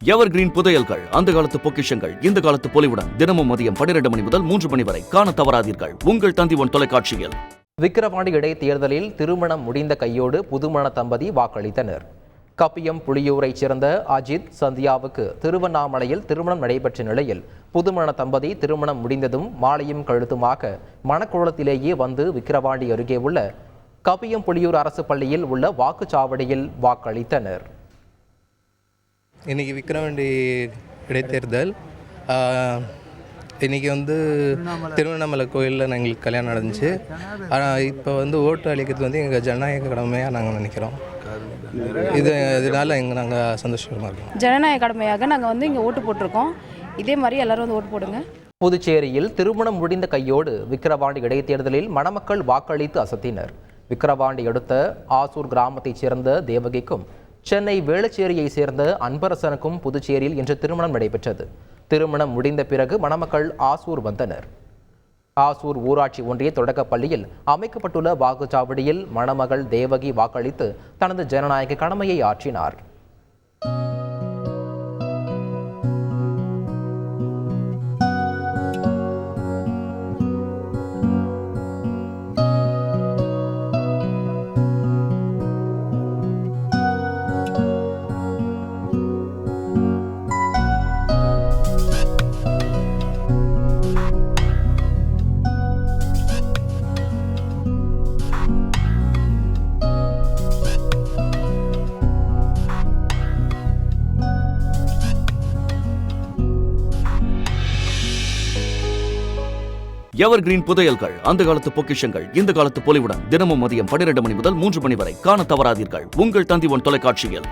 எவர் green புதையல்கள், அந்த காலத்து பொக்கிஷங்கள் இந்த காலத்து பொலிவுடன் தினமும் மதியம் 12 மணி முதல் 3 மணி வரை காண தவறாதீர்கள் உங்கள் தந்தி1 தொலைக்காட்சியில். விக்கிரவாண்டி இடைத்தேர்தலில் திருமணம் முடிந்த கையோடு புதுமண தம்பதி வாக்களித்தனர். கப்பியம் புளியூரைச் சேர்ந்த அஜித் சந்தியாவுக்கு திருவண்ணாமலையில் திருமணம் நடைபெற்ற நிலையில் புதுமண தம்பதி திருமணம் முடிந்ததும் மாலையும் கழுத்துமாக மணக்குளத்திலேயே வந்து விக்கிரவாண்டி அருகே உள்ள கப்பியம் புளியூர் அரசு பள்ளியில் உள்ள வாக்குச்சாவடியில் வாக்களித்தனர். இன்றைக்கி விக்கிரவாண்டி இடைத்தேர்தல். இன்றைக்கி திருவண்ணாமலை கோயிலில் எங்களுக்கு கல்யாணம் நடந்துச்சு. ஆனால் இப்போ ஓட்டு அளிக்கிறது எங்கள் ஜனநாயக கடமையாக நாங்கள் நினைக்கிறோம். இதனால் நாங்கள் சந்தோஷமாக இருக்கோம். ஜனநாயக கடமையாக நாங்கள் இங்கே ஓட்டு போட்டிருக்கோம். இதே மாதிரி எல்லோரும் ஓட்டு போடுங்க. புதுச்சேரியில் திருமணம் முடிந்த கையோடு விக்கிரவாண்டி இடைத்தேர்தலில் மணமக்கள் வாக்களித்து அசத்தினர். விக்கிரவாண்டி அடுத்த ஆசூர் கிராமத்தைச் சேர்ந்த தேவகிக்கும் சென்னை வேளச்சேரியை சேர்ந்த அன்பரசனுக்கும் புதுச்சேரியில் இன்று திருமணம் நடைபெற்றது. திருமணம் முடிந்த பிறகு மணமக்கள் ஆசூர் வந்தனர். ஆசூர் ஊராட்சி ஒன்றிய தொடக்கப் பள்ளியில் அமைக்கப்பட்டுள்ள வாக்குச்சாவடியில் மணமகள் தேவகி வாக்களித்து தனது ஜனநாயக கடமையை ஆற்றினார். எவர் கிரீன் புதையல்கள், அந்த காலத்து பொக்கிஷங்கள் இந்த காலத்து பொலிவுடன் தினமும் மதியம் 12 மணி முதல் 3 மணி வரை காண தவறாதீர்கள் உங்கள் தந்தி1 தொலைக்காட்சியில்.